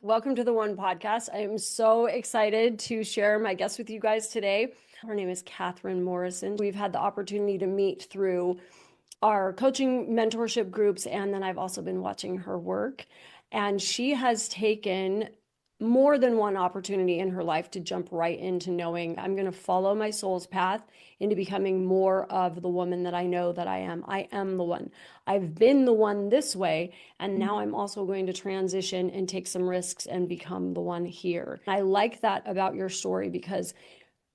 Welcome to the One Podcast. I am so excited to share my guest with you guys today. Her name is Kathryn Morrison. We've had the opportunity to meet through our coaching mentorship groups, and then I've also been watching her work. And she has taken more than one opportunity in her life to jump right into knowing I'm going to follow my soul's path into becoming more of the woman that I know that I am. I am the one. I've been the one this way, and now I'm also going to transition and take some risks and become the one here. I like that about your story because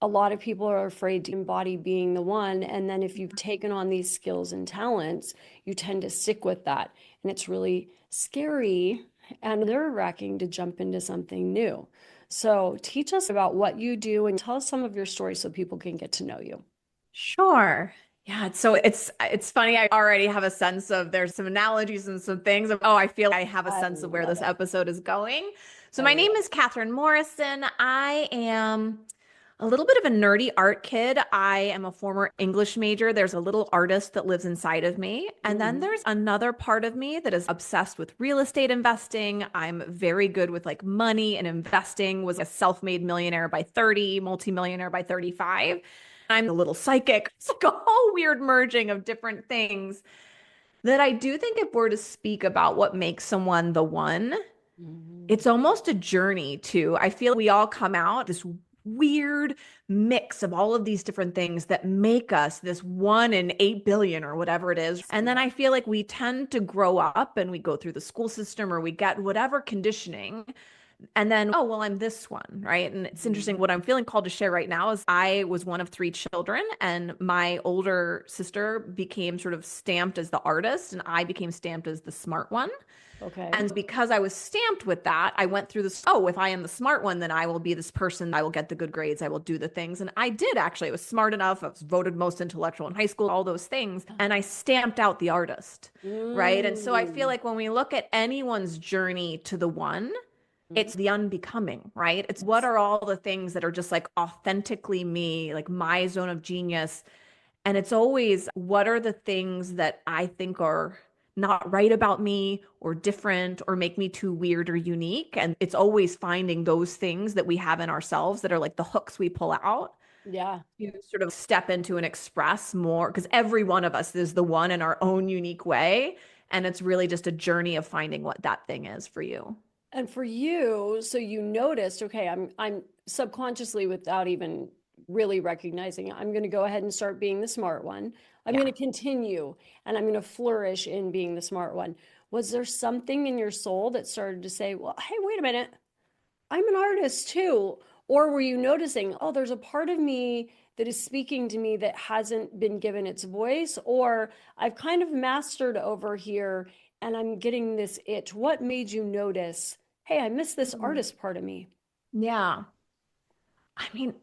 a lot of people are afraid to embody being the one. And then if you've taken on these skills and talents, you tend to stick with that. And it's really scary and nerve-wracking to jump into something new. So teach us about what you do and tell us some of your story so people can get to know you. Sure. Yeah, so it's funny. I already have a sense of there's some analogies and some things of, oh, I feel I have a I sense of where love this it. episode is going. So I my love name is Kathryn Morrison. I am a little bit of a nerdy art kid. I am a former English major. There's a little artist that lives inside of me. it. And then there's another part of me that is obsessed with real estate investing. I'm very good with like money and investing, was a self-made millionaire by 30, multimillionaire by 35. I'm a little psychic. It's like a whole weird merging of different things that I do think if we're to speak about what makes someone the one, Mhm. it's almost a journey too. I feel we all come out this weird mix of all of these different things that make us this 1 in 8 billion or whatever it is. And then I feel like we tend to grow up and we go through the school system or we get whatever conditioning. And then, oh, well, I'm this one, right? And it's interesting. Mhm. What I'm feeling called to share right now is I was one of three children, and my older sister became sort of stamped as the artist, and I became stamped as the smart one. Okay. And because I was stamped with that, I went through this, oh, if I am the smart one, then I will be this person. I will get the good grades. I will do the things. And I did actually. I was smart enough. I was voted most intellectual in high school, all those things. And I stamped out the artist, right? And so I feel Mm. like when we look at anyone's journey to the one, it's the unbecoming, right? It's what are all the things that are just like authentically me, like my zone of genius. And it's always what are the things that I think are not right about me or different or make me too weird or unique. And it's always finding those things that we have in ourselves that are like the hooks we pull out Yeah. to sort of step into and express more because every one of us is the one in our own unique way. And it's really just a journey of finding what that thing is for you. And for you, so you noticed, okay, I'm subconsciously without even really recognizing it, I'm going to go ahead and start being the smart one. I'm going Yeah. to continue and I'm going to flourish in being the smart one. Was there something in your soul that started to say, well, hey, wait a minute, I'm an artist too? Or were you noticing, oh, there's a part of me that is speaking to me that hasn't been given its voice, or I've kind of mastered over here and I'm getting this itch? What made you notice, hey, I miss this Mm. artist part of me? Yeah. I mean,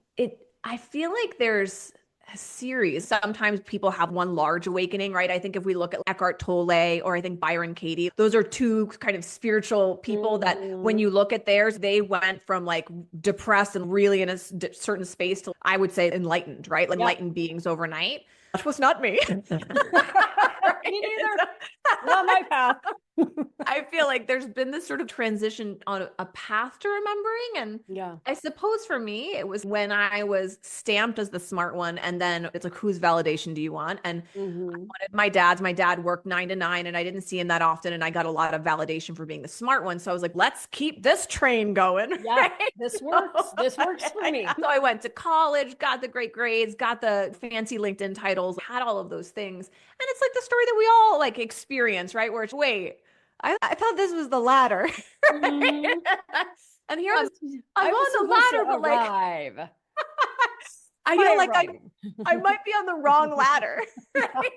I feel like there's a series. Sometimes people have one large awakening, right? I think if we look at Eckhart Tolle or I think Byron Katie, those are two kind of spiritual people that when Mhm. you look at theirs, they went from like depressed and really in a certain space to, I would say, enlightened, right? Like Yeah. enlightened beings overnight. That was not me. Me Right? neither. Not my path. I feel like there's been this sort of transition on a path to remembering. And Yeah. I suppose for me, it was when I was stamped as the smart one. And then it's like, whose validation do you want? And I Hmm. wanted my dad worked 9 to 9 and I didn't see him that often. And I got a lot of validation for being the smart one. So I was like, let's keep this train going. Yeah. Right. This So, works. This works for me. so I went to college, got the great grades, got the fancy LinkedIn titles, had all of those things. And it's like the story that we all like experience, right? Where it's, wait, I thought this was the ladder, right? Mhm. And here Um, I'm I was on the supposed to ladder, but like arrive. I By feel like I arriving. I might be on the wrong ladder, Yeah. right?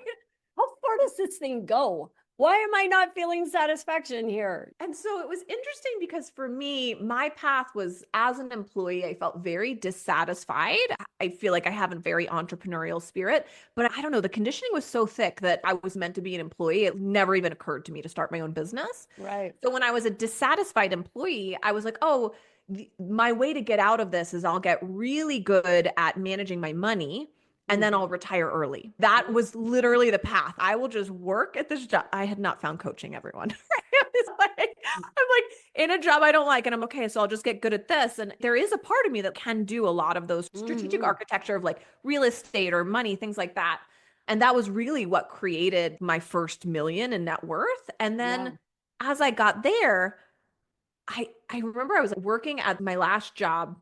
How far does this thing go? Why am I not feeling satisfaction here? And so it was interesting because for me, my path was as an employee, I felt very dissatisfied. I feel like I have a very entrepreneurial spirit, but I don't know, the conditioning was so thick that I was meant to be an employee. It never even occurred to me to start my own business. Right. So when I was a dissatisfied employee, I was like, oh, my way to get out of this is I'll get really good at managing my money and then I'll Mhm. retire early. That was literally the path. I will just work at this job. I had not found coaching, everyone. I'm like in a job I don't like, and I'm okay, so I'll just get good at this. And there is a part of me that can do a lot of those strategic Mhm. architecture of like real estate or money, things like that. And that was really what created my first million in net worth. And Yeah. then as I got there, I remember I was working at my last job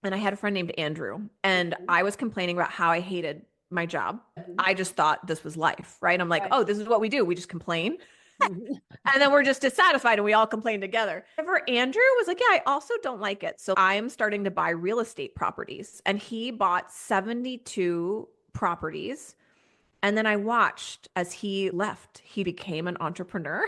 and I had a friend named Andrew and Mhm. I was complaining about how I hated my job. Mhm. I just thought this was life, right? I'm like, Right. oh, this is what we do. We just complain. Mhm. And then we're just dissatisfied and we all complain together. However, Andrew was like, yeah, I also don't like it. So I'm starting to buy real estate properties. And he bought 72 properties. And then I watched as he left, he became an entrepreneur.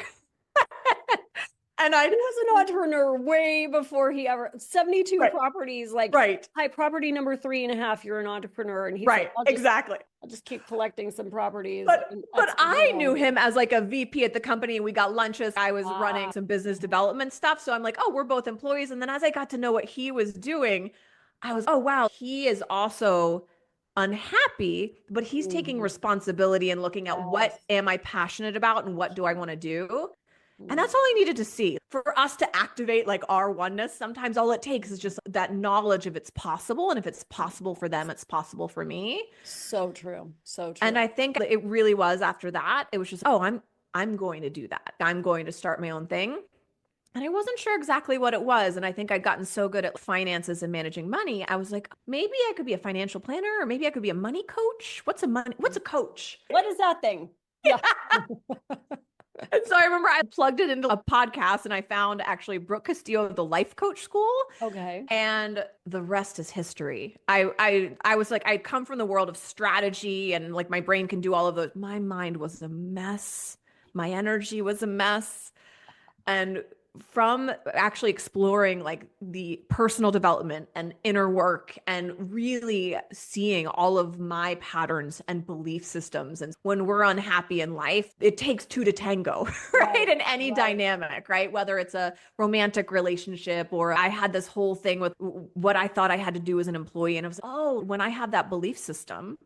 And He I, was an entrepreneur way before he ever 72 right, properties, like right, high property number 3.5, you're an entrepreneur. And he's like, right, exactly. I'll just keep collecting some properties But and but that's gonna be I knew all. him as like a VP at the company and we got lunches. I was running Ah. some business development stuff. So I'm like, oh, we're both employees. And then as I got to know what he was doing, I was, oh wow, he is also unhappy, but he's taking Mhm. responsibility and looking at what Yes. am I passionate about and what do I want to do? And Mhm. that's all I needed to see for us to activate like our oneness. Sometimes all it takes is just that knowledge of it's possible. And if it's possible for them, it's possible for me. So true. So And true. I think it really was after that. It was just, oh, I'm going to do that. I'm going to start my own thing. And I wasn't sure exactly what it was. And I think I'd gotten so good at finances and managing money. I was like, maybe I could be a financial planner or maybe I could be a money coach. What's a coach? What is that thing? Yeah. And so I remember I plugged it into a podcast and I found actually Brooke Castillo, the life coach school. Okay. And the rest is history. I was like, I'd come from the world of strategy and like my brain can do all of those. My mind was a mess. My energy was a mess. And from actually exploring like the personal development and inner work and really seeing all of my patterns and belief systems. And when we're unhappy in life, it takes two to tango, right? Right. In any Right. dynamic, right? Whether it's a romantic relationship or I had this whole thing with what I thought I had to do as an employee. And I was, oh, when I have that belief system,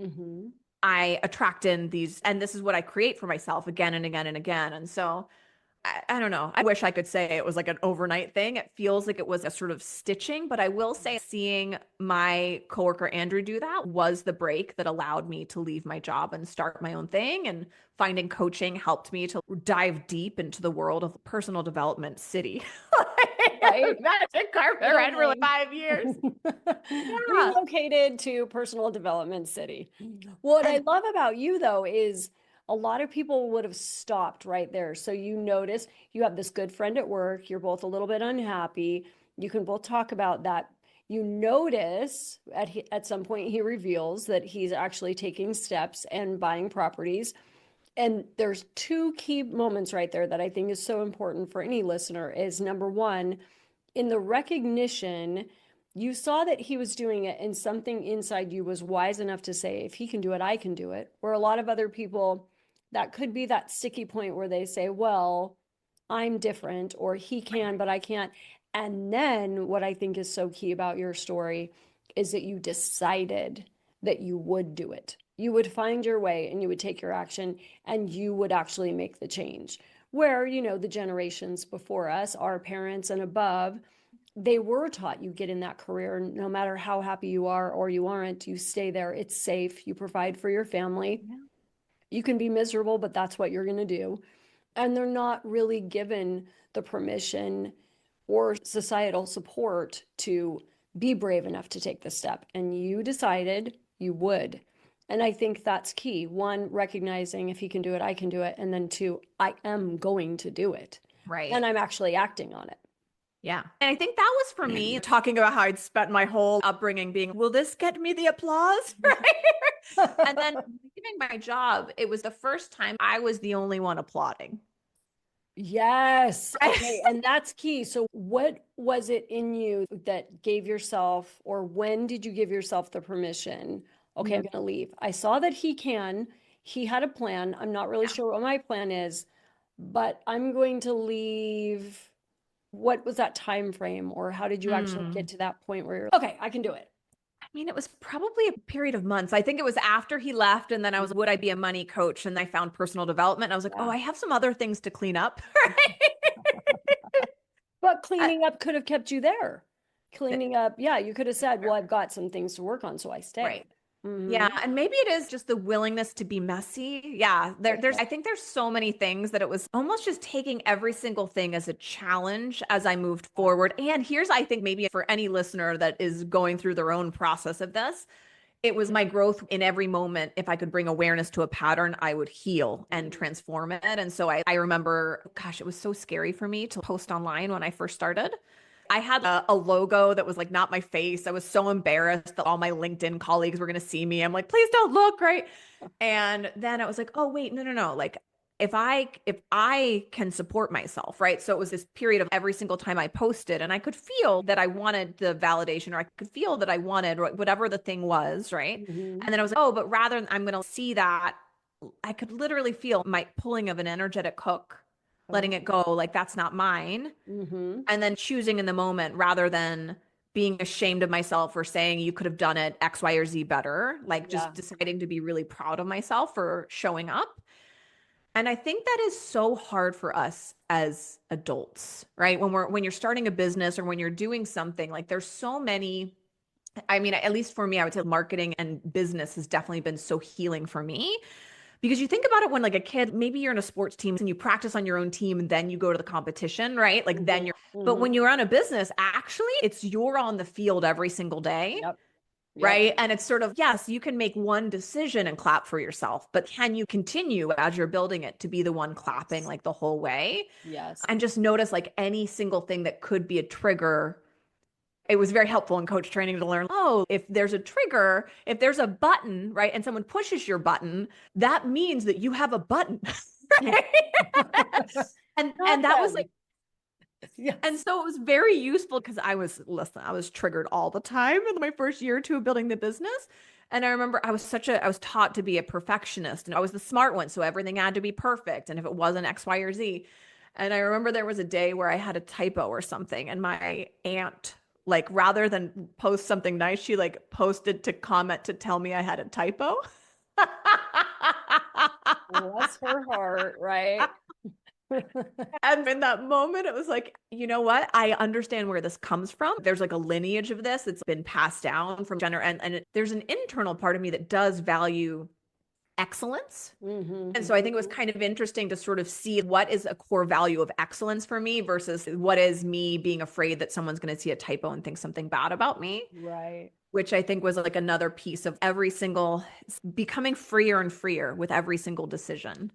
Mm-hmm. I attract in these, and this is what I create for myself again and again and again. And so I don't know. I wish I could say it was like an overnight thing. It feels like it was a sort of stitching, but I will say seeing my coworker Andrew do that was the break that allowed me to leave my job and start my own thing. And finding coaching helped me to dive deep into the world of personal development city. Right. Magic carpet ride for like Literally. 5 years. Yeah. Relocated to personal development city. What I And love about you though is a lot of people would have stopped right there. So you notice you have this good friend at work, you're both a little bit unhappy. You can both talk about that. You notice at some point he reveals that he's actually taking steps and buying properties. And there's two key moments right there that I think is so important for any listener is number one, in the recognition, you saw that he was doing it, and something inside you was wise enough to say, if he can do it, I can do it. Where a lot of other people, that could be that sticky point where they say, well, I'm different, or he can, but I can't. And then what I think is so key about your story is that you decided that you would do it. You would find your way and you would take your action and you would actually make the change. Where, the generations before us, our parents and above, they were taught you get in that career no matter how happy you are or you aren't, you stay there. It's safe. You provide for your family. yeah. You can be miserable, but that's what you're going to do. And they're not really given the permission or societal support to be brave enough to take the step. And you decided you would. And I think that's key. One, recognizing if he can do it, I can do it. And then two, I am going to do it. Right. And I'm actually acting on it. Yeah. And I think that was for me talking about how I'd spent my whole upbringing being, will this get me the applause? Right. And then leaving my job, it was the first time I was the only one applauding. Yes. Right. Okay. And that's key. So, what was it in you that gave yourself, or when did you give yourself the permission? Okay, I'm Mm, going to leave. I saw that he can. He had a plan. I'm not really yeah. sure what my plan is, but I'm going to leave. What was that time frame, or how did you actually get Mm. to that point where you're okay, I can do it? I mean, it was probably a period of months. I think it was after he left. And then I was, would I be a money coach? And I found personal development. I was like, oh, Yeah. I have some other things to clean up. Right. But I- cleaning up could have kept you there. Cleaning up, yeah, you could have said, well, I've got some things to work on, so I right. stay. Yeah, Mm-hmm. and maybe it is just the willingness to be messy. Yeah, there's I think there's so many things that it was almost just taking every single thing as a challenge as I moved forward. And here's, I think, maybe for any listener that is going through their own process of this, it was my growth in every moment. If I could bring awareness to a pattern, I would heal and transform it. And so I remember, gosh, it was so scary for me to post online when I first started. I had a logo that was like not my face. I was so embarrassed that all my LinkedIn colleagues were going to see me. I'm like, please don't look, right? And then I was like, oh wait, no, no, no. Like if I can support myself, right? So it was this period of every single time I posted and I could feel that I wanted the validation or I could feel that I wanted whatever the thing was, right? Mm-hmm. And then I was like, oh, but rather than I'm going to see that, I could literally feel my pulling of an energetic hook, letting it Oh. go like that's not mine, Mm-hmm. and then choosing in the moment rather than being ashamed of myself or saying you could have done it X, Y, or Z better, like just Yeah. deciding to be really proud of myself for showing up. And I think that is so hard for us as adults, right? When you're starting a business or when you're doing something, like there's so many, I mean, at least for me, I would say marketing and business has definitely been so healing for me because you think about it when like a kid, maybe you're in a sports team and you practice on your own team and then you go to the competition, right? Like Mm-hmm. then but Mm-hmm. when you're on a business, actually it's you're on the field every single day. Yep. Yep. Right. And it's sort of, yes, you can make one decision and clap for yourself, but can you continue as you're building it to be the one clapping Yes. like the whole way? Yes. And just notice like any single thing that could be a trigger. It was very helpful in coach training to learn, oh, if there's a trigger, if there's a button, right, and someone pushes your button, that means that you have a button. Yeah. Right? And Not that was like, them. and Yes. so it was very useful because I was triggered all the time in my first year or two of building the business. And I remember I was taught to be a perfectionist and I was the smart one. So everything had to be perfect. And if it wasn't X, Y, or Z. And I remember there was a day where I had a typo or something. And my aunt, like, rather than post something nice, she like posted to comment to tell me I had a typo. Bless her heart, right? And in that moment, it was like, you know what? I understand where this comes from. There's like a lineage of this that's been passed down from gender. There's an internal part of me that does value excellence. And Mm-hmm. so I think it was kind of interesting to sort of see what is a core value of excellence for me versus what is me being afraid that someone's going to see a typo and think something bad about me, Right. which I think was like another piece of every single becoming freer and freer with every single decision.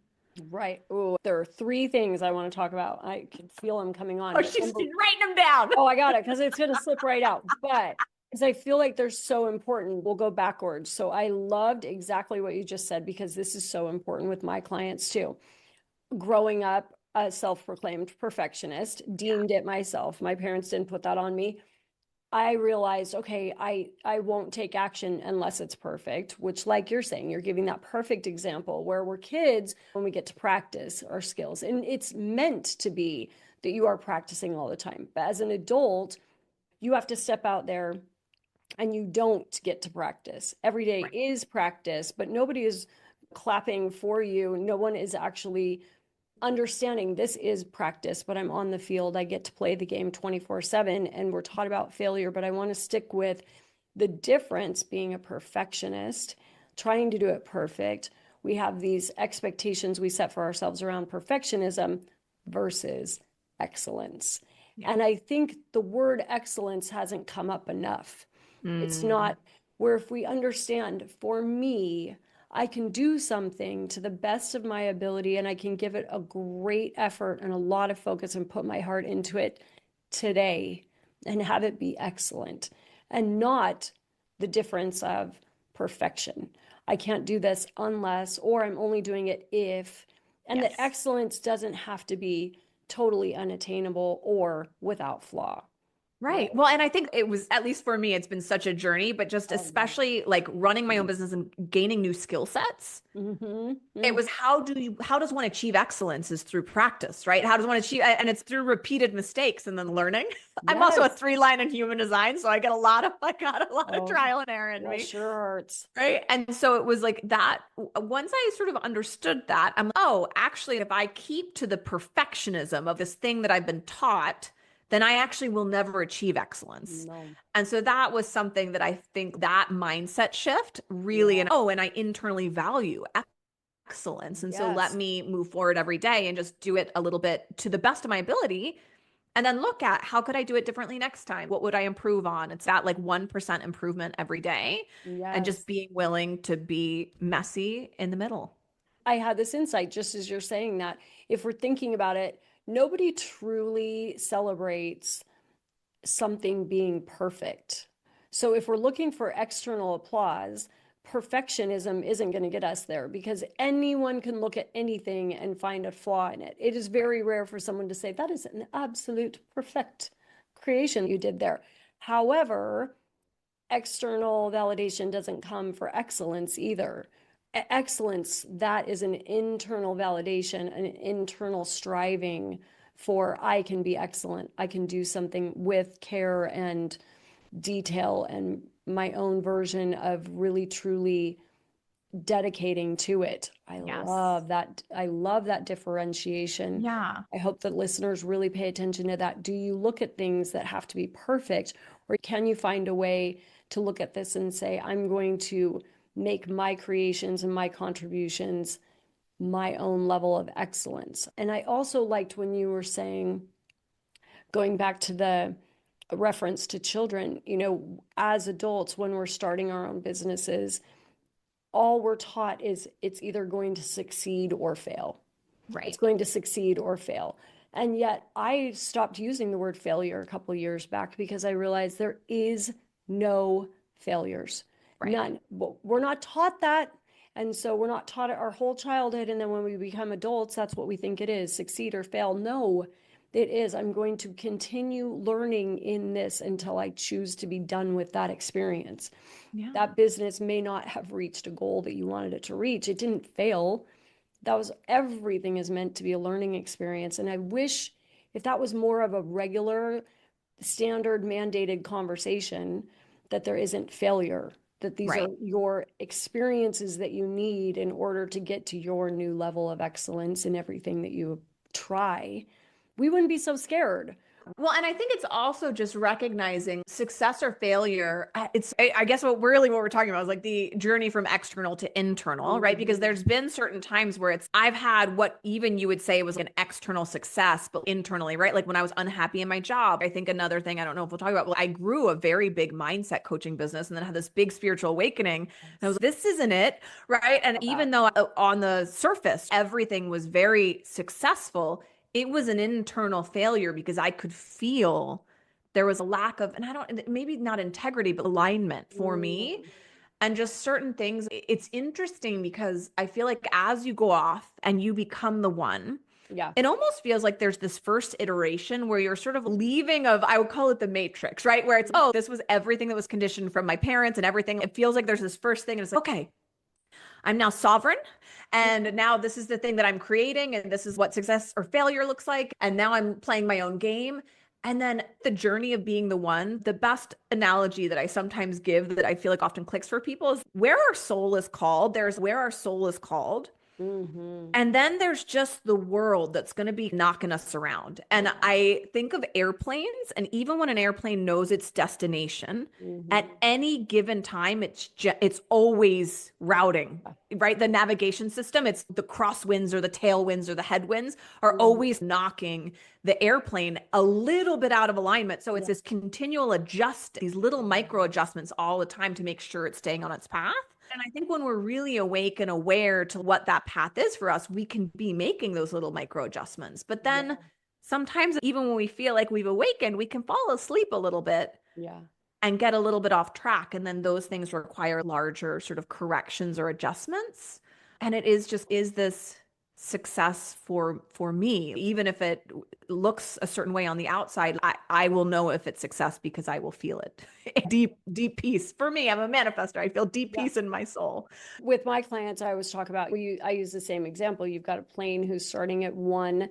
Right. Oh, there are three things I want to talk about. I can feel them coming on. Oh, But she's writing them down. oh, I got it because it's going to slip right out. But because I feel like they're so important, we'll go backwards. So I loved exactly what you just said because this is so important with my clients too. Growing up a self-proclaimed perfectionist, deemed it myself. My parents didn't put that on me. I realized, okay, I won't take action unless it's perfect, which like you're saying, you're giving that perfect example where we're kids when we get to practice our skills. And it's meant to be that you are practicing all the time. But as an adult, you have to step out there and you don't get to practice. Every day Right. is practice, but nobody is clapping for you. No one is actually understanding this is practice, but I'm on the field. I get to play the game 24/7 and we're taught about failure, but I want to stick with the difference being a perfectionist, trying to do it perfect. We have these expectations we set for ourselves around perfectionism versus excellence. Yeah. And I think the word excellence hasn't come up enough. It's Mm, not where if we understand for me, I can do something to the best of my ability and I can give it a great effort and a lot of focus and put my heart into it today and have it be excellent and not the difference of perfection. I can't do this unless, or I'm only doing it if, and that yes. excellence doesn't have to be totally unattainable or without flaw, right? Right. Well, and I think it was, at least for me, it's been such a journey, but just Oh, yeah. especially like running my own business and gaining new skill sets. Mm-hmm. It Mm-hmm. was how does one achieve excellence is through practice, right? How does one achieve, and it's through repeated mistakes and then learning. I'm also a Yes. 3 line in human design, so I got a lot of Oh, trial and error in bless me. your hearts. Right. And so it was like that. Once I sort of understood that, I'm, oh, actually, if I keep to the perfectionism of this thing that I've been taught then I actually will never achieve excellence. No. And so that was something that I think that mindset shift really, Yeah. and I internally value excellence. And so let Yes. me move forward every day and just do it a little bit to the best of my ability. And then look at how could I do it differently next time? What would I improve on? It's that like 1% improvement every day and just Yes. being willing to be messy in the middle. I had this insight just as you're saying that. If we're thinking about it, nobody truly celebrates something being perfect. So if we're looking for external applause, perfectionism isn't going to get us there because anyone can look at anything and find a flaw in it. It is very rare for someone to say, that is an absolute perfect creation you did there. However, external validation doesn't come for excellence either. Excellence, that is an internal validation, an internal striving for I can be excellent. I can do something with care and detail and my own version of really truly dedicating to it. I Yes. love that. I love that differentiation. Yeah. I hope that listeners really pay attention to that. Do you look at things that have to be perfect, or can you find a way to look at this and say, I'm going to make my creations and my contributions my own level of excellence? And I also liked when you were saying, going back to the reference to children, as adults, when we're starting our own businesses, all we're taught is it's either going to succeed or fail. It's Right. going to succeed or fail. And yet I stopped using the word failure a couple of years back because I realized there is no failures. Right. None. We're not taught that. And so we're not taught it our whole childhood. And then when we become adults, that's what we think it is, succeed or fail. No, it is. I'm going to continue learning in this until I choose to be done with that experience. Yeah. That business may not have reached a goal that you wanted it to reach. It didn't fail. That was everything is meant to be a learning experience. And I wish if that was more of a regular, standard, mandated conversation, that there isn't failure, that these are Right. your experiences that you need in order to get to your new level of excellence in everything that you try. We wouldn't be so scared. Well, and I think it's also just recognizing success or failure. I guess what we're talking about is like the journey from external to internal, right? Because Mm-hmm. there's been certain times where I've had what even you would say was an external success, but internally, right? Like when I was unhappy in my job. I think another thing, I don't know if we'll talk about, well, I grew a very big mindset coaching business and then had this big spiritual awakening. And I was like, this isn't it, right? And Love that. even though on the surface, everything was very successful, it was an internal failure because I could feel there was a lack of, and I don't, maybe not integrity, but alignment for me. Mm, And just certain things. It's interesting because I feel like as you go off and you become the one, yeah. it almost feels like there's this first iteration where you're sort of leaving of, I would call it the matrix, right? Where it's, oh, this was everything that was conditioned from my parents and everything. It feels like there's this first thing and it's like, okay, I'm now sovereign. And now this is the thing that I'm creating. And this is what success or failure looks like. And now I'm playing my own game. And then the journey of being the one, the best analogy that I sometimes give that I feel like often clicks for people is where our soul is called. There's where our soul is called. Mm-hmm. And then there's just the world that's going to be knocking us around. And Yeah. I think of airplanes, and even when an airplane knows its destination, at Mm-hmm. any given time, it's always routing, right? The navigation system, it's the crosswinds or the tailwinds or the headwinds are Mm-hmm. always knocking the airplane a little bit out of alignment. So it's Yeah. this continual these little micro adjustments all the time to make sure it's staying on its path. And I think when we're really awake and aware to what that path is for us, we can be making those little micro adjustments. But then Yeah. sometimes, even when we feel like we've awakened, we can fall asleep a little bit Yeah. and get a little bit off track. And then those things require larger sort of corrections or adjustments. And it is this success for me, even if it looks a certain way on the outside, I will know if it's success because I will feel it. Deep peace. For me, I'm a manifestor. I feel deep Yeah. peace in my soul. With my clients, I always talk about, I use the same example. You've got a plane who's starting at one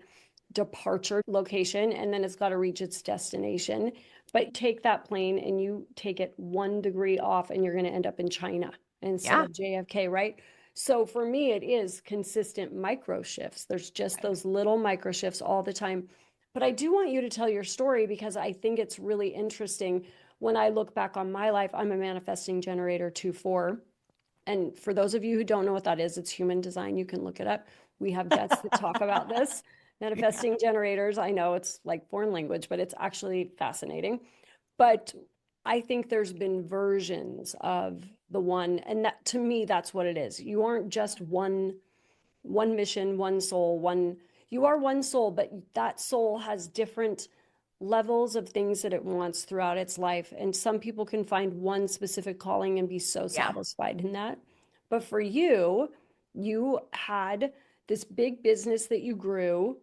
departure location and then it's got to reach its destination. But take that plane and you take it 1 degree off and you're going to end up in China instead Yeah. of JFK, right? So for me, it is consistent micro shifts. There's just Right. those little micro shifts all the time. But I do want you to tell your story because I think it's really interesting. When I look back on my life, I'm a manifesting generator 2-4. And for those of you who don't know what that is, it's human design. You can look it up. We have guests that talk about this. Yeah. Manifesting generators, I know it's like foreign language, but it's actually fascinating. But I think there's been versions of the one, and that to me, that's what it is. You aren't just one mission, one soul, one, you are one soul, but that soul has different levels of things that it wants throughout its life. And some people can find one specific calling and be so Yeah. satisfied in that. But for you, you had this big business that you grew,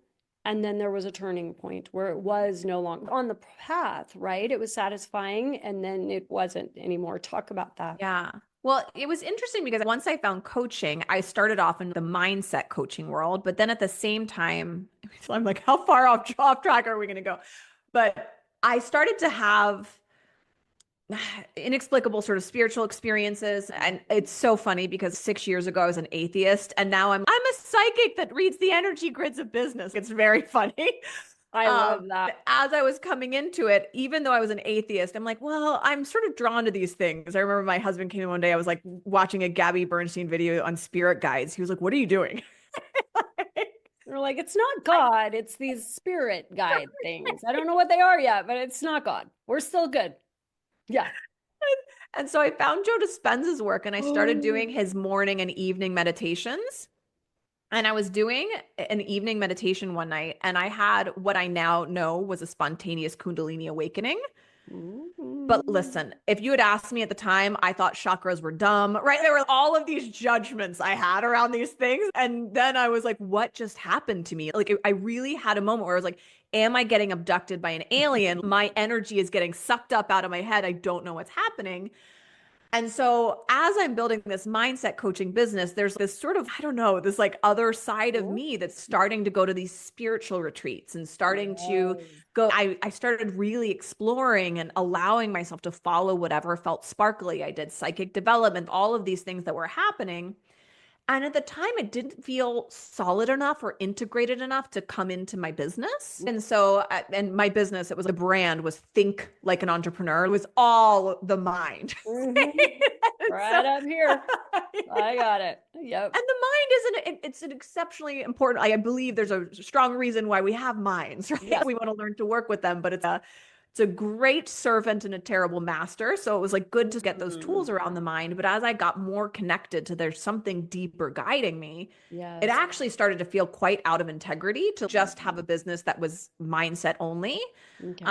and then there was a turning point where it was no longer on the path, right? It was satisfying, and then it wasn't anymore. Talk about that. Yeah. Well, it was interesting because once I found coaching, I started off in the mindset coaching world, but then at the same time, so I'm like, how far off track are we going to go? But I started to have inexplicable sort of spiritual experiences. And it's so funny because 6 years ago I was an atheist and now I'm a psychic that reads the energy grids of business. It's very funny. I love that. As I was coming into it, even though I was an atheist, I'm like, well, I'm sort of drawn to these things. I remember my husband came in one day, I was like watching a Gabby Bernstein video on spirit guides. He was like, what are you doing? They're like, it's not God, it's these spirit guide things. I don't know what they are yet, but it's not God. We're still good. Yeah. And so I found Joe Dispenz's work and I started doing his morning and evening meditations. And I was doing an evening meditation one night, and I had what I now know was a spontaneous Kundalini awakening. But listen, if you had asked me at the time, I thought chakras were dumb, right? There were all of these judgments I had around these things. And then I was like, what just happened to me? Like, I really had a moment where I was like, am I getting abducted by an alien? My energy is getting sucked up out of my head. I don't know what's happening. And so as I'm building this mindset coaching business, there's this sort of, I don't know, this like other side of me that's starting to go to these spiritual retreats and starting to go. I started really exploring and allowing myself to follow whatever felt sparkly. I did psychic development, all of these things that were happening. And at the time, it didn't feel solid enough or integrated enough to come into my business. And so, and my business, it was a brand, was Think Like an Entrepreneur. It was all the mind. Right up here. I got it. Yep. And the mind isn't, it's an exceptionally important, I believe there's a strong reason why we have minds, right? Yes. We want to learn to work with them, but it's a great servant and a terrible master. So it was like good to get those tools around the mind. But as I got more connected to there's something deeper guiding me, it actually started to feel quite out of integrity to just have a business that was mindset only. Okay.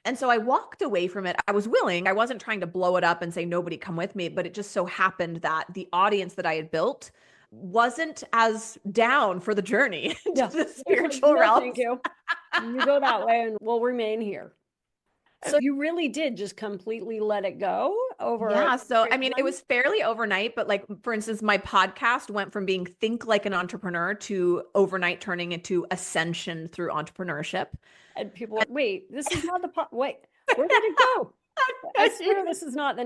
And so I walked away from it. I was willing. I wasn't trying to blow it up and say, nobody come with me. But it just so happened that the audience that I had built wasn't as down for the journey to the spiritual realm. Thank you. You go that way and we'll remain here. So you really did just completely let it go over. Yeah. So, I mean, it was fairly overnight, but like, for instance, my podcast went from being Think Like an Entrepreneur to overnight turning into Ascension through entrepreneurship. And people are, wait, this is not the wait, where did it go? I swear this is not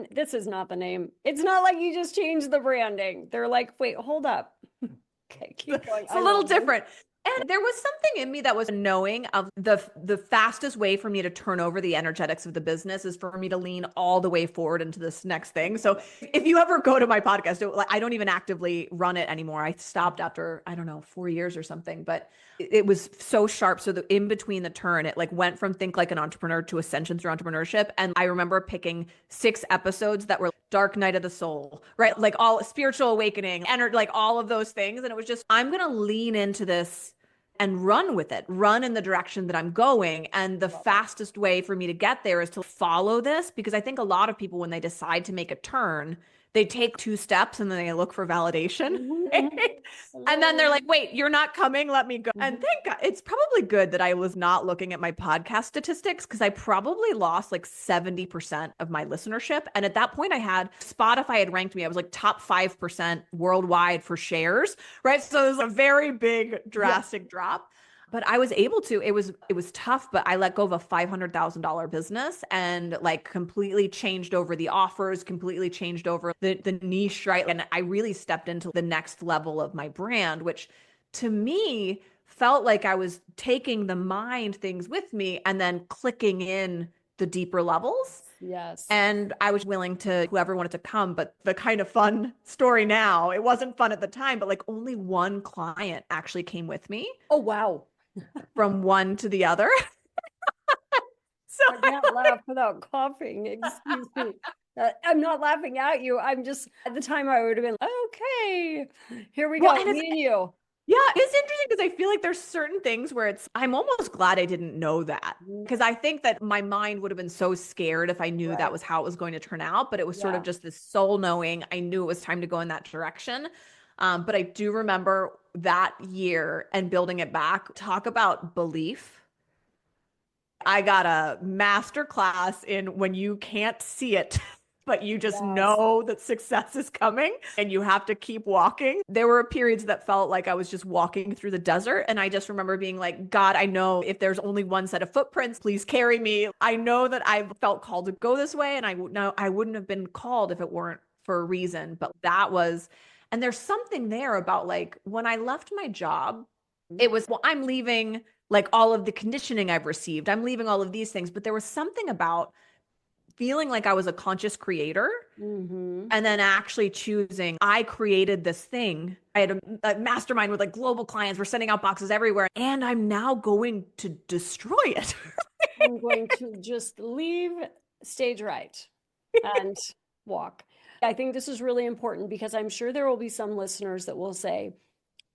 the name. It's not like you just changed the branding. They're like, wait, hold up. Okay, keep going. It's a little different. And there was something in me that was knowing of the fastest way for me to turn over the energetics of the business is for me to lean all the way forward into this next thing. So if you ever go to my podcast, I don't even actively run it anymore. I stopped after, I don't know, 4 years or something, but it was so sharp. So the in between the turn, it like went from Think Like an Entrepreneur to Ascension through entrepreneurship. And I remember picking 6 episodes that were Dark Night of the Soul, right? Like all spiritual awakening, and like all of those things. And it was just, I'm going to lean into this and run with it, run in the direction that I'm going. And the fastest way for me to get there is to follow this, because I think a lot of people, when they decide to make a turn, they take 2 steps and then they look for validation. And then they're like, wait, you're not coming. Let me go. And thank God, it's probably good that I was not looking at my podcast statistics, because I probably lost like 70% of my listenership. And at that point I had Spotify had ranked me. I was like top 5% worldwide for shares, right? So it was a very big, drastic drop. But I was able to, it was tough, but I let go of a $500,000 business and like completely changed over the offers, completely changed over the niche, right? And I really stepped into the next level of my brand, which to me felt like I was taking the mind things with me and then clicking in the deeper levels. Yes. And I was willing to whoever wanted to come. But the kind of fun story now, it wasn't fun at the time, but like only one client actually came with me Oh, wow. from one to the other. So I can't laugh without coughing. Excuse me. I'm not laughing at you. I'm just, at the time, I would have been, okay, here we well, go, and it's me and you. yeah, it's interesting because I feel like there's certain things where I'm almost glad I didn't know that Mm, because I think that my mind would have been so scared if I knew that right. was how it was going to turn out. But it was sort of Yeah. just this soul knowing I knew it was time to go in that direction. But I do remember that year and building it back. Talk about belief. I got a master class in when you can't see it, but you just Yes. know that success is coming and you have to keep walking. There were periods that felt like I was just walking through the desert. And I just remember being like, God, I know if there's only one set of footprints, please carry me. I know that I've felt called to go this way. And I know I wouldn't have been called if it weren't for a reason. But that was, and there's something there about like when I left my job, it was, well, I'm leaving like all of the conditioning I've received. I'm leaving all of these things. But there was something about feeling like I was a conscious creator Mm-hmm. and then actually choosing, I created this thing. I had a mastermind with like global clients. We're sending out boxes everywhere. And I'm now going to destroy it. I'm going to just leave stage right and walk. I think this is really important because I'm sure there will be some listeners that will say,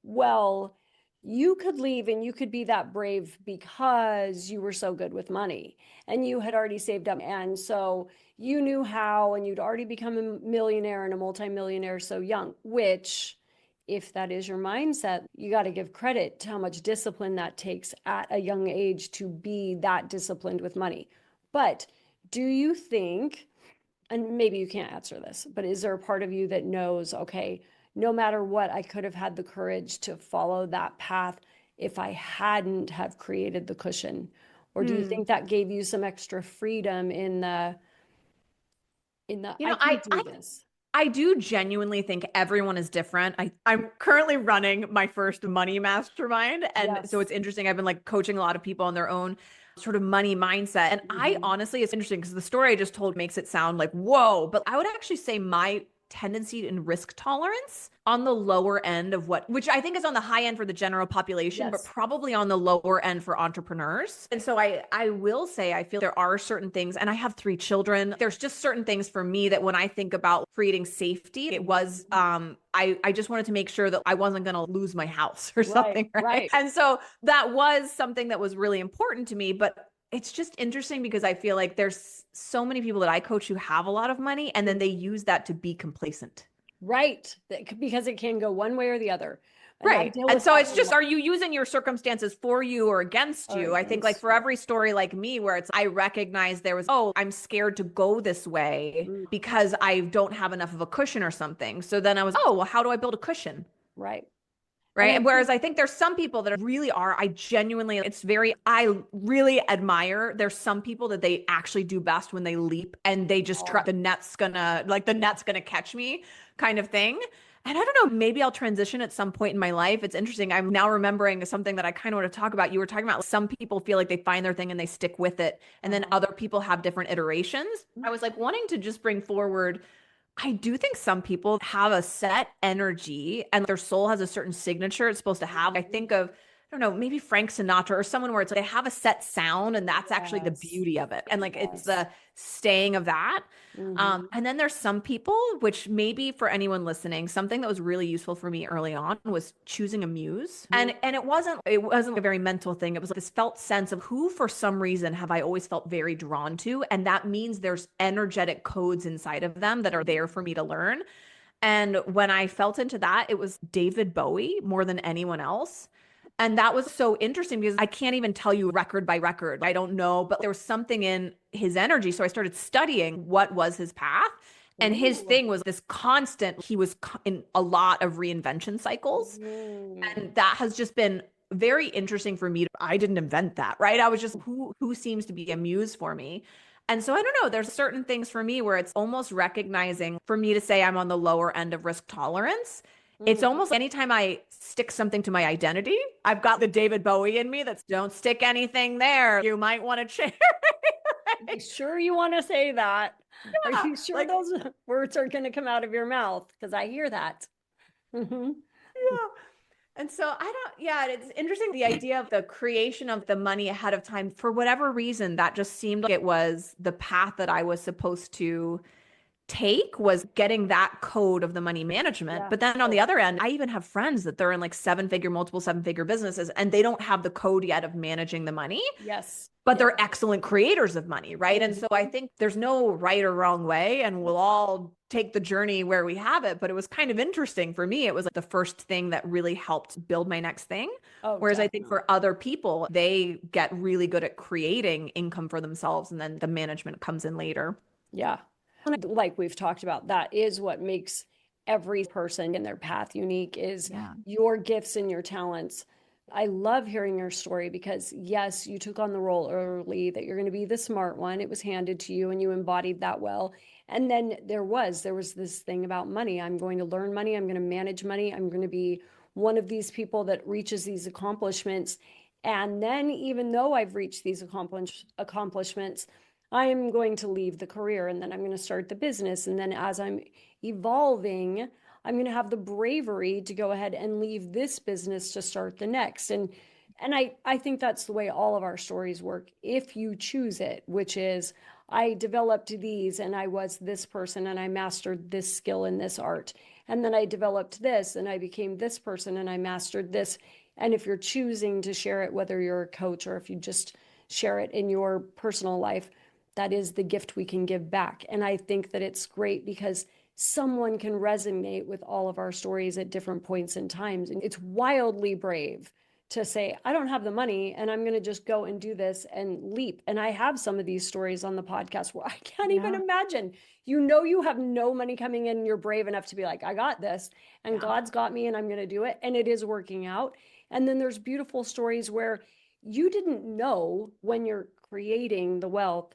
well, you could leave and you could be that brave because you were so good with money and you had already saved up. And so you knew how, and you'd already become a millionaire and a multimillionaire so young, which, if that is your mindset, you got to give credit to how much discipline that takes at a young age to be that disciplined with money. But do you think, and maybe you can't answer this, but is there a part of you that knows, okay, no matter what, I could have had the courage to follow that path if I hadn't have created the cushion? Or do you Hmm. think that gave you some extra freedom in the You I know, can do this? I do genuinely think everyone is different. I'm currently running my first money mastermind. And so Yes. it's interesting. I've been like coaching a lot of people on their own sort of money mindset. And I Mm-hmm. honestly, it's interesting because the story I just told makes it sound like, whoa, but I would actually say my tendency and risk tolerance on the lower end of what, which I think is on the high end for the general population, but Yes. probably on the lower end for entrepreneurs. And so I will say I feel there are certain things, and I have 3 children. There's just certain things for me that when I think about creating safety, it was I just wanted to make sure that I wasn't going to lose my house or Right, something, right? right. And so that was something that was really important to me, but it's just interesting because I feel like there's so many people that I coach who have a lot of money and then they use that to be complacent. Right. Because it can go one way or the other. And I Right. deal And with so that it's a just, lot. are you using your circumstances for you or against Or you? I think like against for you. every story like me, where it's, I recognize there was, oh, I'm scared to go this way Mm, because I don't have enough of a cushion or something. So then I was, oh, well, how do I build a cushion? right. And Right. I And think, whereas I think there's some people that really are, I genuinely, it's very, I really admire. There's some people that they actually do best when they leap and they just try, oh, the net's gonna catch me kind of thing. And I don't know, maybe I'll transition at some point in my life. It's interesting. I'm now remembering something that I kind of want to talk about. You were talking about some people feel like they find their thing and they stick with it. And then uh-huh. other people have different iterations. I was like wanting to just bring forward I do think some people have a set energy and their soul has a certain signature it's supposed to have. I Mhm. think of, I don't know, maybe Frank Sinatra or someone where it's like they have a set sound and that's actually the Yes. beauty of it. And like it's Yes. the staying of that. Hmm. And then there's some people, which maybe for anyone listening, something that was really useful for me early on was choosing a muse. And it wasn't a very mental thing. It was like this felt sense of who for some reason have I always felt very drawn to. And that means there's energetic codes inside of them that are there for me to learn. And when I felt into that, it was David Bowie more than anyone else. And that was so interesting because I can't even tell you record by record. I don't know, but there was something in his energy. So I started studying what was his path. And his Ooh. thing was this constant, he was in a lot of reinvention cycles. Mm. And that has just been very interesting for me. I didn't invent that, right? I was just who seems to be a muse for me. And so I don't know, there's certain things for me where it's almost recognizing for me to say I'm on the lower end of risk tolerance. It's Mhm. almost anytime I stick something to my identity, I've got the David Bowie in me that's don't stick anything there. You might want to change. Are you sure you want to say that? Are Yeah, you sure like, those words are going to come out of your mouth? Because I hear that. Hmm. yeah. And so I don't, yeah, it's interesting the idea of the creation of the money ahead of time. For whatever reason, that just seemed like it was the path that I was supposed to take, was getting that code of the money management. Yeah. But then on the other end, I even have friends that they're in like multiple seven-figure businesses, and they don't have the code yet of managing the money, Yes. but Yeah. they're excellent creators of money, right? And so I Mhm. think there's no right or wrong way, and we'll all take the journey where we have it. But it was kind of interesting for me. It was like the first thing that really helped build my next thing. Oh, Whereas I think definitely. for other people, they get really good at creating income for themselves, and then the management comes in later. Yeah. And like we've talked about, that is what makes every person in their path unique is Yeah. your gifts and your talents. I love hearing your story because yes, you took on the role early that you're going to be the smart one. It was handed to you and you embodied that well. And then there was this thing about money. I'm going to learn money. I'm going to manage money. I'm going to be one of these people that reaches these accomplishments. And then even though I've reached these accomplishments, I'm going to leave the career and then I'm going to start the business. And then as I'm evolving, I'm going to have the bravery to go ahead and leave this business to start the next. And I think that's the way all of our stories work if you choose it, which is I developed these and I was this person and I mastered this skill in this art. And then I developed this and I became this person and I mastered this. And if you're choosing to share it, whether you're a coach or if you just share it in your personal life, that is the gift we can give back. And I think that it's great because someone can resonate with all of our stories at different points in times. And it's wildly brave to say, I don't have the money and I'm going to just go and do this and leap. And I have some of these stories on the podcast where I can't even Yeah. imagine. You know, you have no money coming in, and you're brave enough to be like, I got this, and Yeah. God's got me, and I'm going to do it. And it is working out. And then there's beautiful stories where you didn't know when you're creating the wealth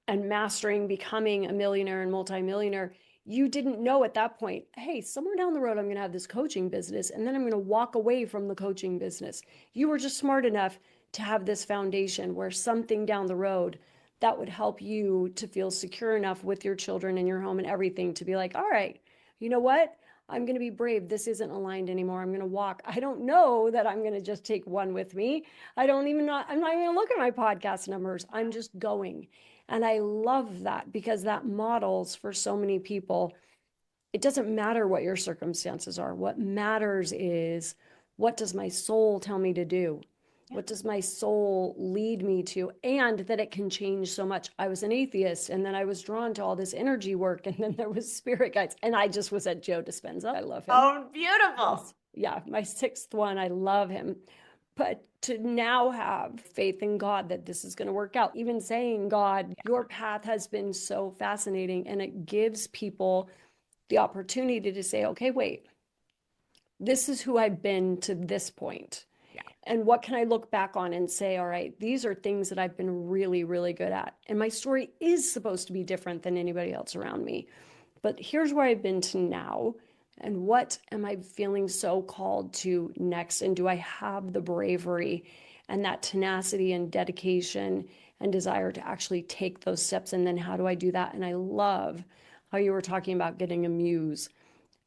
and mastering becoming a millionaire and multimillionaire, you didn't know at that point, hey, somewhere down the road, I'm going to have this coaching business and then I'm going to walk away from the coaching business. You were just smart enough to have this foundation where something down the road that would help you to feel secure enough with your children and your home and everything to be like, all right, you know what? I'm going to be brave. This isn't aligned anymore. I'm going to walk. I don't know that I'm going to just take one with me. I'm not even going to look at my podcast numbers. I'm just going. And I love that because that models for so many people. It doesn't matter what your circumstances are. What matters is, what does my soul tell me to do? Yeah. What does my soul lead me to? And that it can change so much. I was an atheist and then I was drawn to all this energy work and then there was spirit guides. And I just was at Joe Dispenza. I love him. Oh, beautiful. Yes. Yeah. My sixth one. I love him. But to now have faith in God that this is going to work out, even saying, God, your path has been so fascinating. And it gives people the opportunity to say, okay, wait, this is who I've been to this point. Yeah. And what can I look back on and say, all right, these are things that I've been really, really good at. And my story is supposed to be different than anybody else around me. But here's where I've been to now. And what am I feeling so called to next? And do I have the bravery and that tenacity and dedication and desire to actually take those steps? And then how do I do that? And I love how you were talking about getting a muse.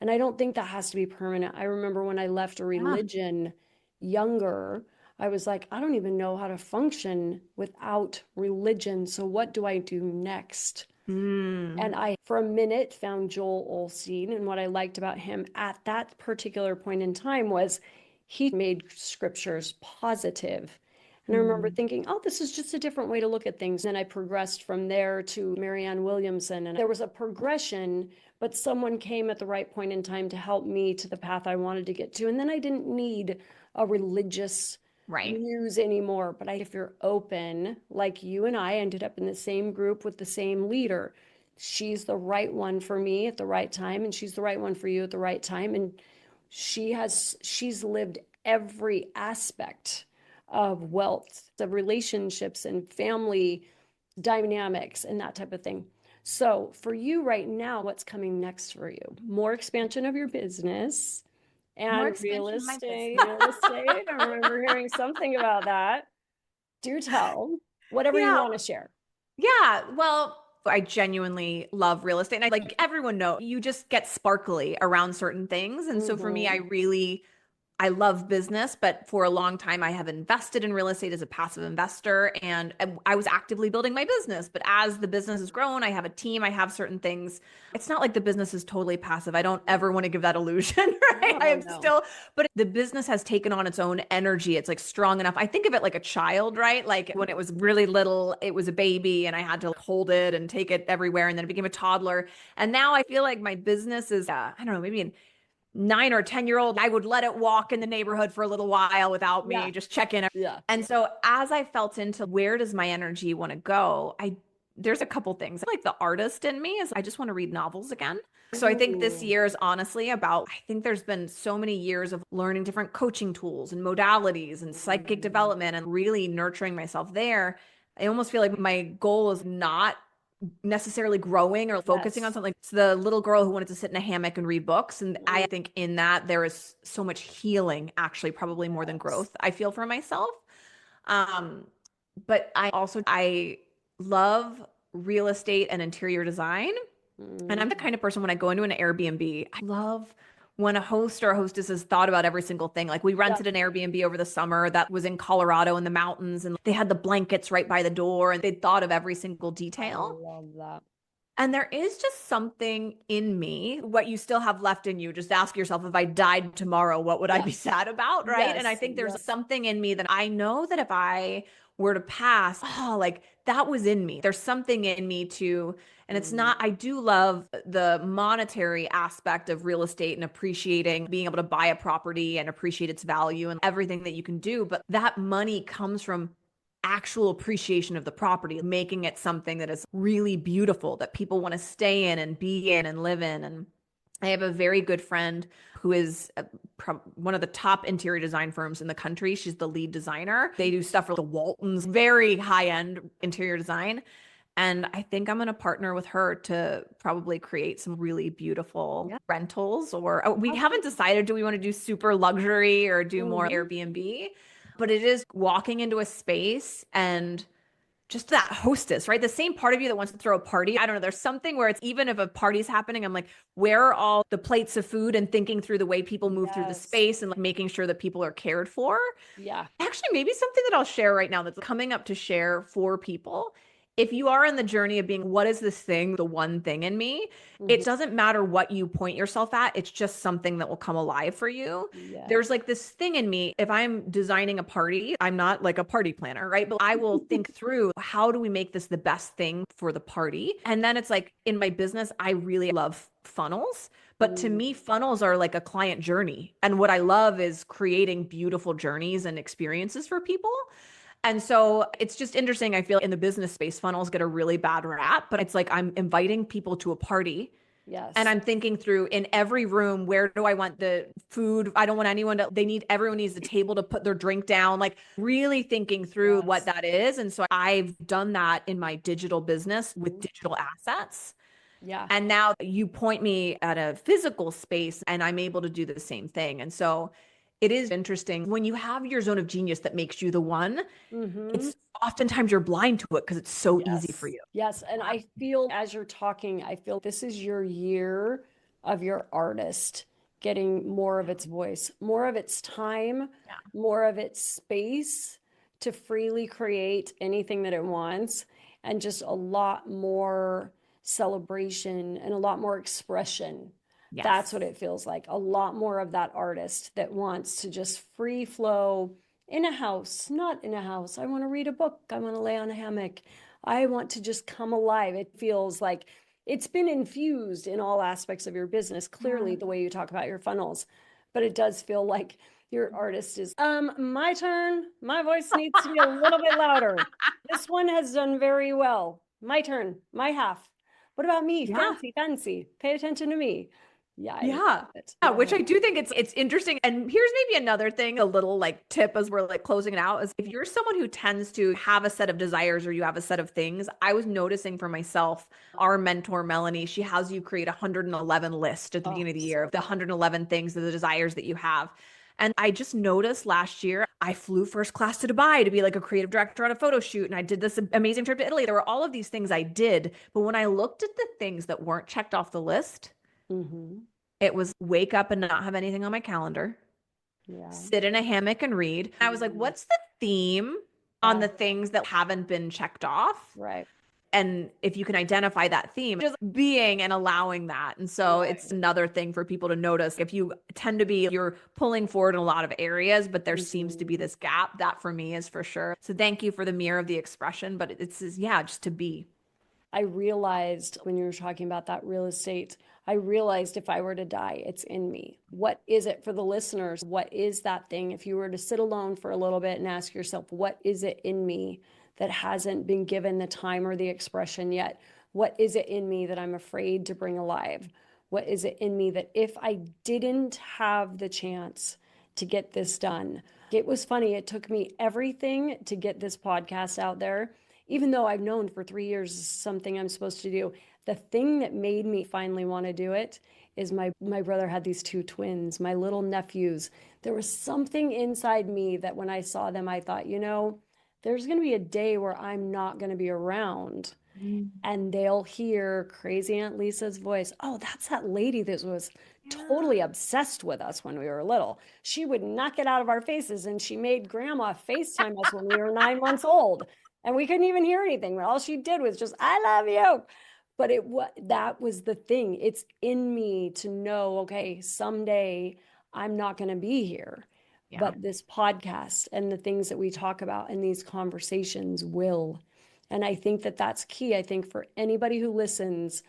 And I don't think that has to be permanent. I remember when I left a Yeah. religion younger, I was like, I don't even know how to function without religion. So what do I do next? Mm. And I, for a minute, found Joel Osteen. And what I liked about him at that particular point in time was he made scriptures positive. And I remember Mm. thinking, oh, this is just a different way to look at things. And I progressed from there to Marianne Williamson. And there was a progression, but someone came at the right point in time to help me to the path I wanted to get to. And then I didn't need a religious Right. muse anymore. But if you're open, like you and I ended up in the same group with the same leader, she's the right one for me at the right time, and she's the right one for you at the right time. And she's lived every aspect of wealth, of relationships and family dynamics and that type of thing. So for you right now, what's coming next for you? More expansion of your business More and expansion of my business. real estate. I remember hearing something about that. Do tell, whatever you Yeah. want to share. Yeah. Well, I genuinely love real estate. And I like everyone know you just get sparkly around certain things. And so for me, Mm-hmm. I love business, but for a long time, I have invested in real estate as a passive investor and I was actively building my business. But as the business has grown, I have a team, I have certain things. It's not like the business is totally passive. I don't ever want to give that illusion, right? No, I no, am no. still, but the business has taken on its own energy. It's like strong enough. I think of it like a child, right? Like when it was really little, it was a baby and I had to hold it and take it everywhere. And then it became a toddler. And now I feel like my business is, I don't know, maybe an 9 or 10 year old, I would let it walk in the neighborhood for a little while without Yeah, me, just check in. yeah. And so as I felt into where does my energy want to go, there's a couple things. Like the artist in me is I just want to read novels again. So I think this Ooh, year is honestly about, I think there's been so many years of learning different coaching tools and modalities and psychic mm, development and really nurturing myself there. I almost feel like my goal is not necessarily growing or focusing on yes. something. It's the little girl who wanted to sit in a hammock and read books. And I Mm, think in that there is so much healing, actually, probably more than yes. growth, I feel for myself. Um, but I love real estate and interior design. And I'm the Mm, kind of person when I go into an Airbnb, I love when a host or a hostess has thought about every single thing. Like we yep. rented an Airbnb over the summer that was in Colorado in the mountains, and they had the blankets right by the door, and they'd thought of every single I detail. love that. And there is just something in me, what you still have left in you. Just ask yourself, if I died tomorrow, what would I Yeah. be sad about? Right. And I Yes. think there's Yes. something in me that I know that if I were to pass, oh, like that was in me. There's something in me too. And it's Mm, not, I do love the monetary aspect of real estate and appreciating being able to buy a property and appreciate its value and everything that you can do. But that money comes from actual appreciation of the property, making it something that is really beautiful that people want to stay in and be in and live in. And I have a very good friend who is one of the top interior design firms in the country. She's the lead designer. They do stuff for the Waltons, very high end interior design. And I think I'm going to partner with her to probably create some really beautiful yeah. rentals. Or we haven't decided, do we want to do super luxury or do more Mm-hmm. Airbnb? But it is walking into a space and just that hostess, right? The same part of you that wants to throw a party. I don't know. There's something where it's even if a party's happening, I'm like, where are all the plates of food and thinking through the way people move through the Yes. space and like making sure that people are cared for. Yeah. Actually, maybe something that I'll share right now that's coming up to share for people. If you are in the journey of being, what is this thing, the one thing in me? Mm-hmm. It doesn't matter what you point yourself at. It's just something that will come alive for you. There's Yes. like this thing in me. If I'm designing a party, I'm not like a party planner, right? But I will think through how do we make this the best thing for the party? And then it's like in my business, I really love funnels. But to Mm, me, funnels are like a client journey. And what I love is creating beautiful journeys and experiences for people. And so it's just interesting. I feel in the business space, funnels get a really bad rap, but it's like I'm inviting people to a party and yes. I'm thinking through in every room, where do I want the food? I don't want anyone to, everyone needs a table to put their drink down, like really thinking through what Yes. that is. And so I've done that in my digital business with Mhm. digital assets. Yeah. And now you point me at a physical space and I'm able to do the same thing. And so it is interesting when you have your zone of genius that makes you the one, Mm-hmm. it's oftentimes you're blind to it because it's so easy for Yes. you. Yes. And I feel as you're talking, I feel this is your year of your artist getting more of its voice, more of its time, Yeah. more of its space to freely create anything that it wants, and just a lot more celebration and a lot more expression. That's what Yes. it feels like. A lot more of that artist that wants to just free flow in a house, not in a house. I want to read a book. I want to lay on a hammock. I want to just come alive. It feels like it's been infused in all aspects of your business, clearly, Yeah. the way you talk about your funnels. But it does feel like your artist is, my turn. My voice needs to be a little bit louder. This one has done very well. My turn, my half. What about me? Yeah. Fancy, fancy. Pay attention to me. Yeah, I love Yeah. it. Yeah, Love which I it. do think it's interesting. And here's maybe another thing, a little like tip as we're like closing it out is if you're someone who tends to have a set of desires or you have a set of things, I was noticing for myself, our mentor Melanie, she has you create a 111 list at the Oh, beginning of the year so of the 111 things, the desires that you have. And I just noticed last year, I flew first class to Dubai to be like a creative director on a photo shoot. And I did this amazing trip to Italy. There were all of these things I did. But when I looked at the things that weren't checked off the list, mm-hmm. it was wake up and not have anything on my calendar, Yeah. sit in a hammock and read. I was like, Mm. what's the theme on Yeah. the things that haven't been checked off? Right. And if you can identify that theme, just being and allowing that. And so it's Right. another thing for people to notice. If you tend to be, you're pulling forward in a lot of areas, but there seems to be Mm-hmm. this gap, that for me is for sure. So thank you for the mirror of the expression, but it's, yeah, just to be. I realized when you were talking about that real estate, I realized if I were to die, it's in me. What is it for the listeners? What is that thing? If you were to sit alone for a little bit and ask yourself, what is it in me that hasn't been given the time or the expression yet? What is it in me that I'm afraid to bring alive? What is it in me that if I didn't have the chance to get this done? It was funny. It took me everything to get this podcast out there, even though I've known for 3 years is something I'm supposed to do. The thing that made me finally want to do it is my brother had these two twins, my little nephews. There was something inside me that when I saw them, I thought, there's going to be a day where I'm not going to be around Mm. and they'll hear crazy Aunt Lisa's voice. Oh, that's that lady that was Yeah. totally obsessed with us when we were little. She would knock it out of our faces, and she made grandma FaceTime us when we were 9 months old. And we couldn't even hear anything. All she did was just, I love you. But that was the thing. It's in me to know, okay, someday I'm not going to be here. Yeah. But this podcast and the things that we talk about in these conversations will. And I think that that's key. I think for anybody who listens,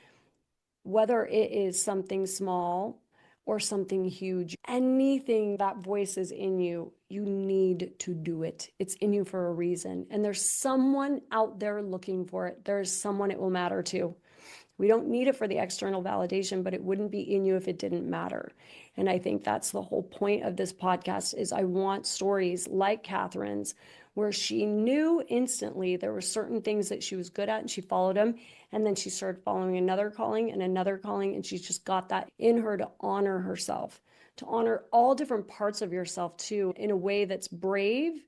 whether it is something small or something huge, anything that voice is in you, you need to do it. It's in you for a reason. And there's someone out there looking for it. There's someone it will matter to. We don't need it for the external validation, but it wouldn't be in you if it didn't matter. And I think that's the whole point of this podcast is I want stories like Kathryn's where she knew instantly there were certain things that she was good at and she followed them. And then she started following another calling and another calling. And she's just got that in her to honor herself, to honor all different parts of yourself too, in a way that's brave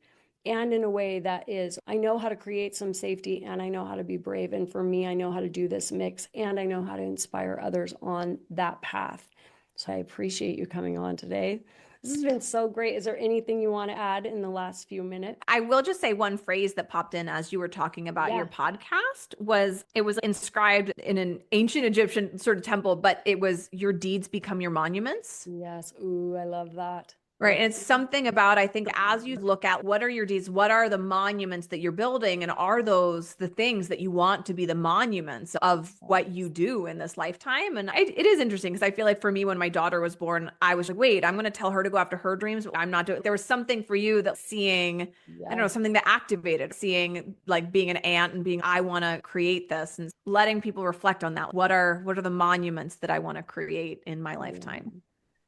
and in a way that is, I know how to create some safety and I know how to be brave. And for me, I know how to do this mix and I know how to inspire others on that path. So I appreciate you coming on today. This has been so great. Is there anything you want to add in the last few minutes? I will just say one phrase that popped in as you were talking about your Yeah. podcast was it was inscribed in an ancient Egyptian sort of temple, but it was your deeds become your monuments. Yes. Ooh, I love that. Right. Love And it's something about, I think, as you look at what are your deeds, what are the monuments that you're building, and are those the things that you want to be the monuments of what you do in this lifetime? And it is interesting because I feel like for me, when my daughter was born, I was like, wait, I'm going to tell her to go after her dreams, but I'm not doing. There was something for you that seeing, I don't know, yes. something that activated, seeing like being an aunt and being, I want to create this and letting people reflect on that. What are the monuments that I want to create in my lifetime? Yeah.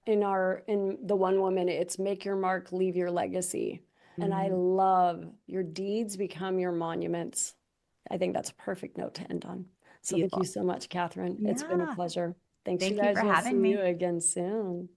In the one woman, it's make your mark, leave your legacy. And I Mm, love your deeds become your monuments. I think that's a perfect note to end on. So thank you beautiful. so much, Kathryn. It's been a Yeah. pleasure. Thanks, you Thank you guys. for We'll see having you me. again soon.